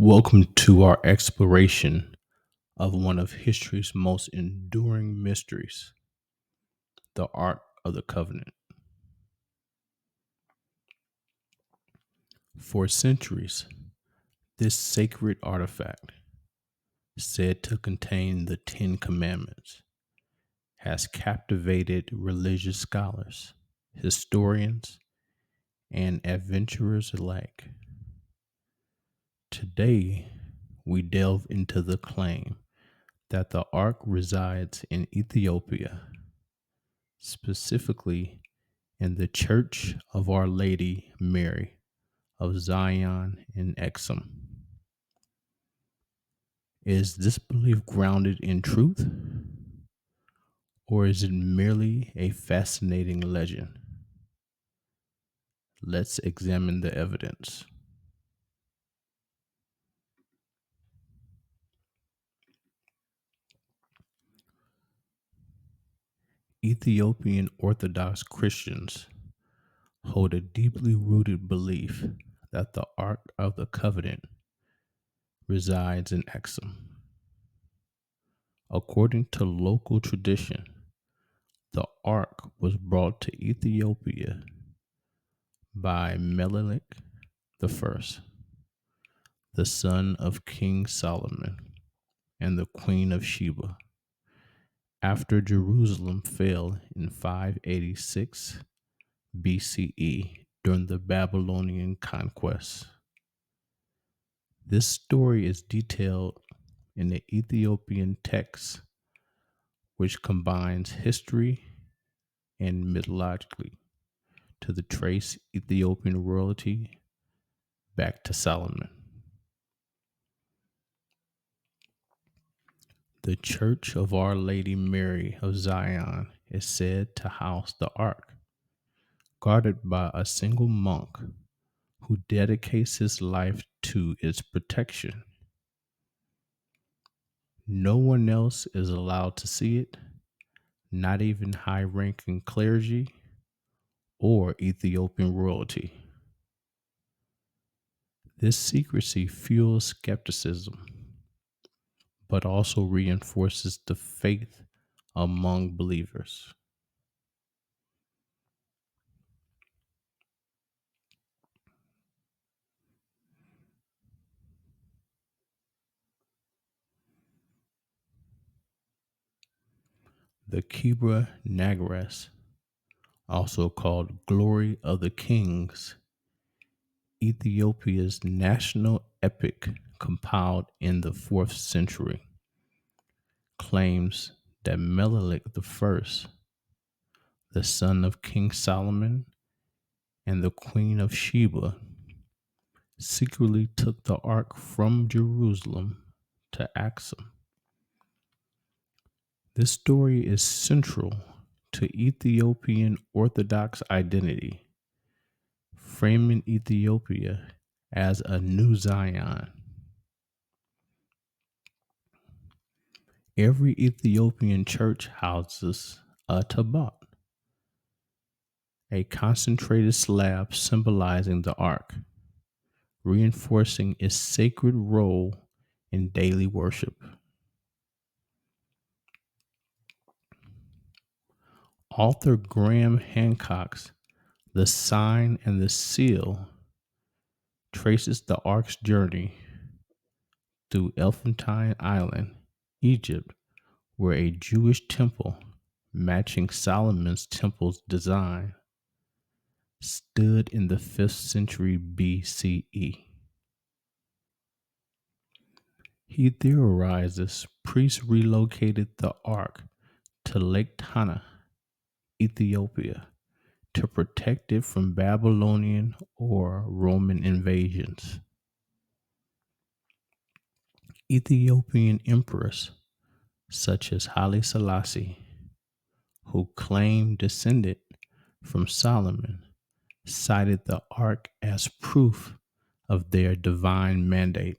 Welcome to our exploration of one of history's most enduring mysteries, the Ark of the Covenant. For centuries, this sacred artifact, said to contain the Ten Commandments, has captivated religious scholars, historians, and adventurers alike. Today, we delve into the claim that the Ark resides in Ethiopia, specifically in the Church of Our Lady Mary of Zion in Axum. Is this belief grounded in truth, or is it merely a fascinating legend? Let's examine the evidence. Ethiopian Orthodox Christians hold a deeply rooted belief that the Ark of the Covenant resides in Axum. According to local tradition, the Ark was brought to Ethiopia by Menelik I, the son of King Solomon and the Queen of Sheba, after Jerusalem fell in 586 BCE during the Babylonian conquest. This story is detailed in the Ethiopian text, which combines history and mythologically to the trace Ethiopian royalty back to Solomon. The Church of Our Lady Mary of Zion is said to house the Ark, guarded by a single monk who dedicates his life to its protection. No one else is allowed to see it, not even high ranking clergy or Ethiopian royalty. This secrecy fuels skepticism, but also reinforces the faith among believers. The Kibra Nagres, also called Glory of the Kings, Ethiopia's national epic compiled in the 4th century, claims that Menelik I, the son of King Solomon and the Queen of Sheba, secretly took the ark from Jerusalem to Axum. This story is central to Ethiopian Orthodox identity, framing Ethiopia as a new Zion. Every Ethiopian church houses a tabat, a concentrated slab symbolizing the ark, reinforcing its sacred role in daily worship. Author Graham Hancock's The Sign and the Seal traces the ark's journey through Elephantine Island, Egypt, where a Jewish temple matching Solomon's temple's design stood in the 5th century BCE. He theorizes priests relocated the ark to Lake Tana, Ethiopia, to protect it from Babylonian or Roman invasions. Ethiopian emperors such as Haile Selassie, who claimed descended from Solomon, cited the ark as proof of their divine mandate.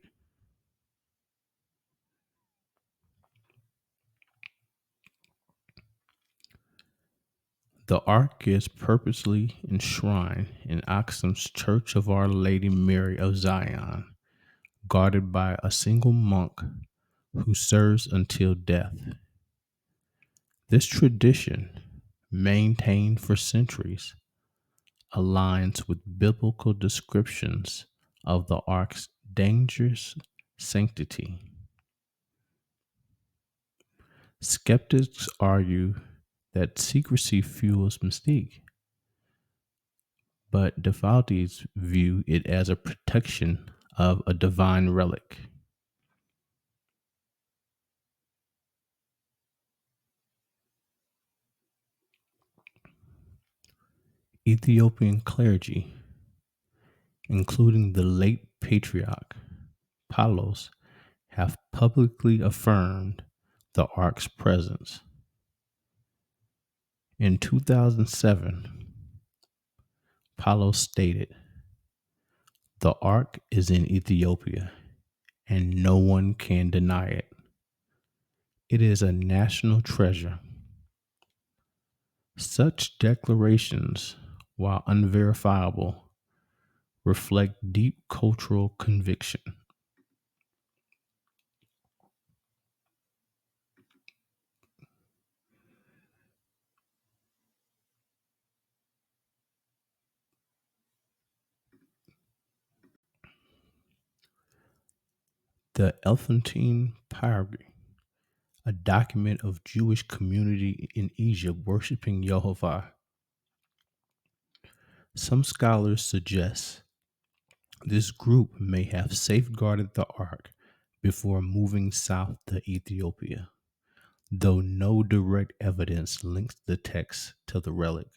The ark is purposely enshrined in Axum's Church of Our Lady Mary of Zion, guarded by a single monk who serves until death. This tradition, maintained for centuries, aligns with biblical descriptions of the ark's dangerous sanctity. Skeptics argue that secrecy fuels mystique, but devotees view it as a protection of a divine relic. Ethiopian clergy, including the late patriarch Paulus, have publicly affirmed the ark's presence. In 2007, Paulus stated, "The ark is in Ethiopia, and no one can deny it. It is a national treasure." Such declarations, while unverifiable, reflect deep cultural conviction. The Elephantine Pyramid, a document of Jewish community in Egypt worshiping Jehovah. Some scholars suggest this group may have safeguarded the ark before moving south to Ethiopia, though no direct evidence links the text to the relic.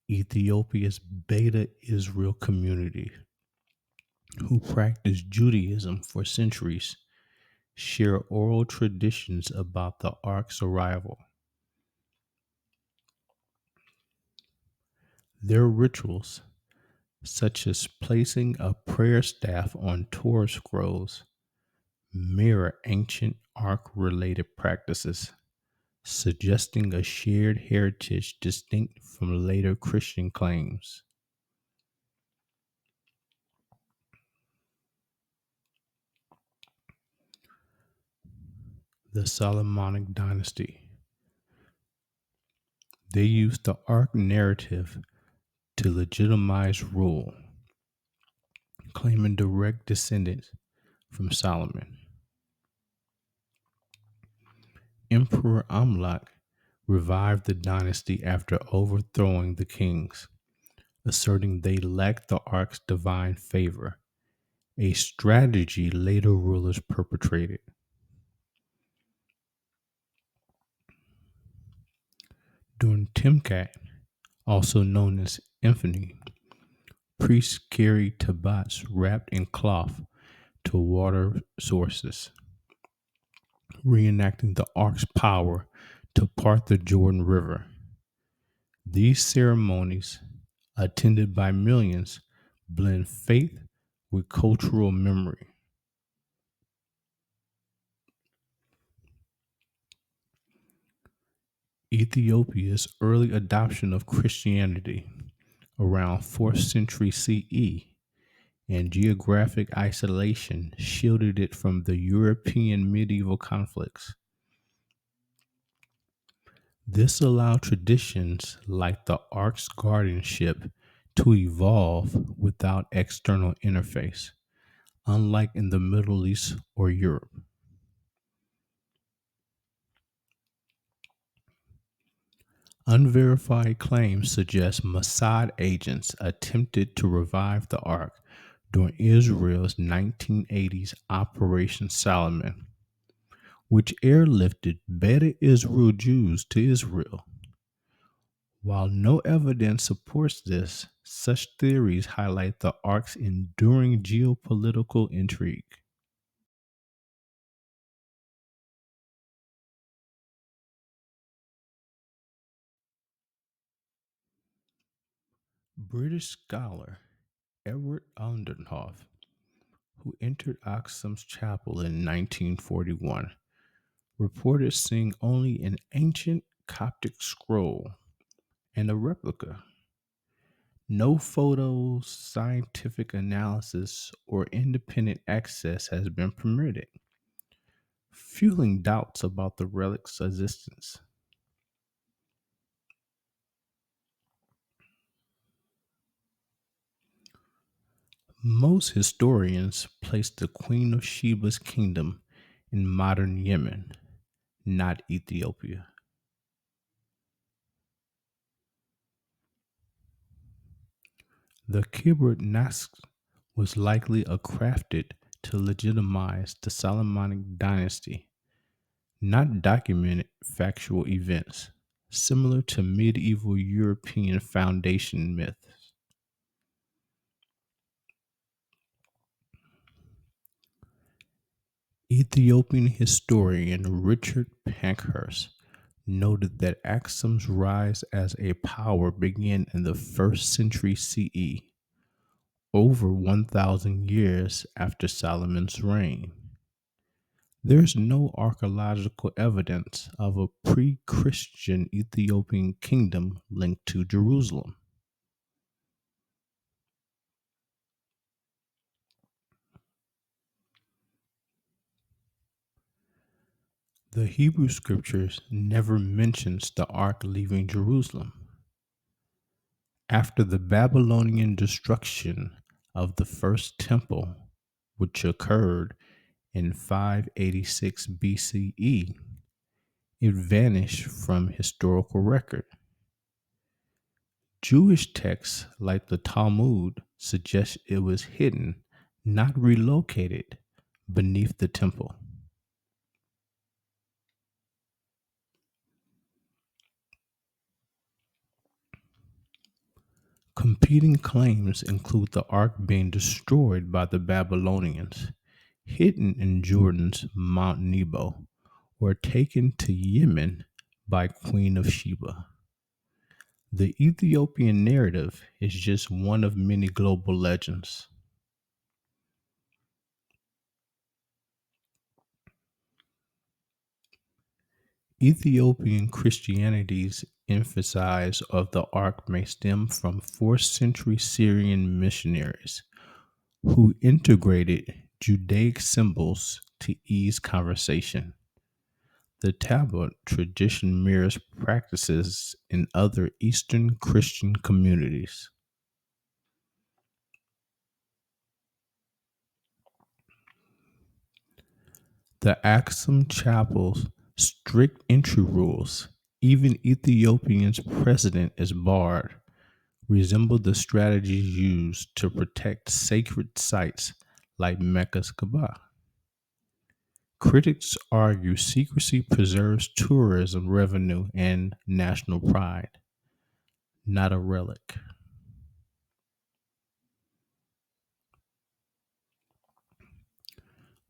Ethiopia's Beta Israel community, who practiced Judaism for centuries, share oral traditions about the ark's arrival. Their rituals, such as placing a prayer staff on Torah scrolls, mirror ancient ark related practices, suggesting a shared heritage distinct from later Christian claims. The Solomonic dynasty. They used the ark narrative to legitimize rule, claiming direct descendants from Solomon. Emperor Amlak revived the dynasty after overthrowing the kings, asserting they lacked the ark's divine favor, a strategy later rulers perpetrated. During Timkat, also known as Infamy, priests carried tablets wrapped in cloth to water sources, reenacting the ark's power to part the Jordan River. These ceremonies, attended by millions, blend faith with cultural memory. Ethiopia's early adoption of Christianity around 4th century CE and geographic isolation shielded it from the European medieval conflicts. This allowed traditions like the ark's guardianship to evolve without external interface, unlike in the Middle East or Europe. Unverified claims suggest Mossad agents attempted to revive the ark during Israel's 1980s Operation Solomon, which airlifted Beta Israel Jews to Israel. While no evidence supports this, such theories highlight the ark's enduring geopolitical intrigue. British scholar Edward Aldenhoff, who entered Axum's chapel in 1941, reported seeing only an ancient Coptic scroll and a replica. No photos, scientific analysis, or independent access has been permitted, fueling doubts about the relic's existence. Most historians place the Queen of Sheba's kingdom in modern Yemen, not Ethiopia. The Kibbutz Nask was likely a crafted to legitimize the Solomonic dynasty, not documented factual events, similar to medieval European foundation myths. Ethiopian historian Richard Pankhurst noted that Axum's rise as a power began in the 1st century CE, over 1,000 years after Solomon's reign. There's no archaeological evidence of a pre Christian Ethiopian kingdom linked to Jerusalem. The Hebrew scriptures never mentions the ark leaving Jerusalem. After the Babylonian destruction of the first temple, which occurred in 586 BCE, it vanished from historical record. Jewish texts like the Talmud suggest it was hidden, not relocated, beneath the temple. Competing claims include the ark being destroyed by the Babylonians, hidden in Jordan's Mount Nebo, or taken to Yemen by Queen of Sheba. The Ethiopian narrative is just one of many global legends. Ethiopian Christianity's emphasis of the ark may stem from 4th century Syrian missionaries who integrated Judaic symbols to ease conversation. The tablet tradition mirrors practices in other Eastern Christian communities. The Axum Chapel's strict entry rules, even Ethiopia's president is barred, resemble the strategies used to protect sacred sites like Mecca's Kaaba. Critics argue secrecy preserves tourism revenue and national pride, not a relic.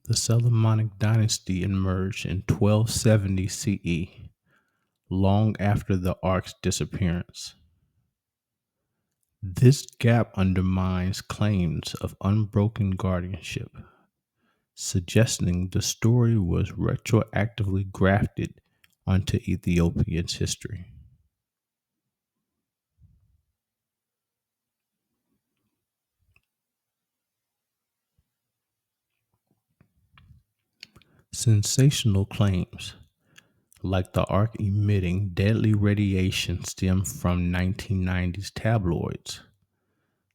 The Solomonic dynasty emerged in 1270 CE, long after the ark's disappearance. This gap undermines claims of unbroken guardianship, suggesting the story was retroactively grafted onto Ethiopia's history. Sensational claims, like the ark emitting deadly radiation, stem from 1990s tabloids.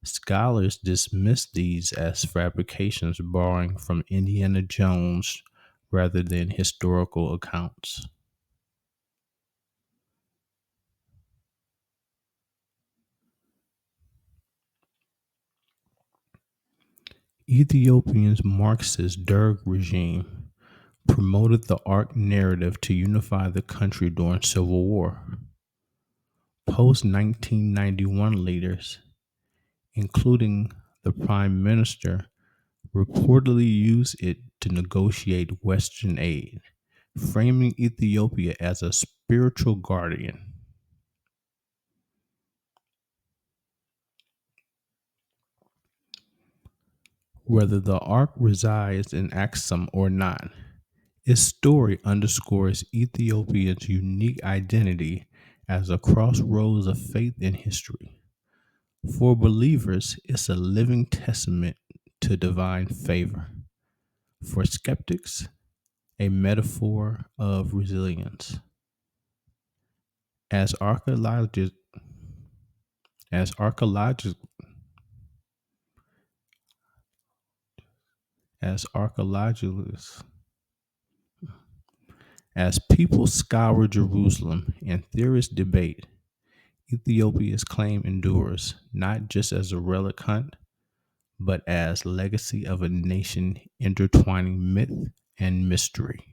Scholars dismiss these as fabrications borrowing from Indiana Jones rather than historical accounts. Ethiopia's Marxist Derg regime promoted the ark narrative to unify the country during civil war. Post 1991 leaders, including the prime minister, reportedly used it to negotiate Western aid, framing Ethiopia as a spiritual guardian. Whether the ark resides in Axum or not, its story underscores Ethiopia's unique identity as a crossroads of faith and history. For believers, it's a living testament to divine favor. For skeptics, a metaphor of resilience. As archaeologists, as archaeologists, as archaeologists, as people scour Jerusalem and theorists debate, Ethiopia's claim endures not just as a relic hunt, but as legacy of a nation intertwining myth and mystery.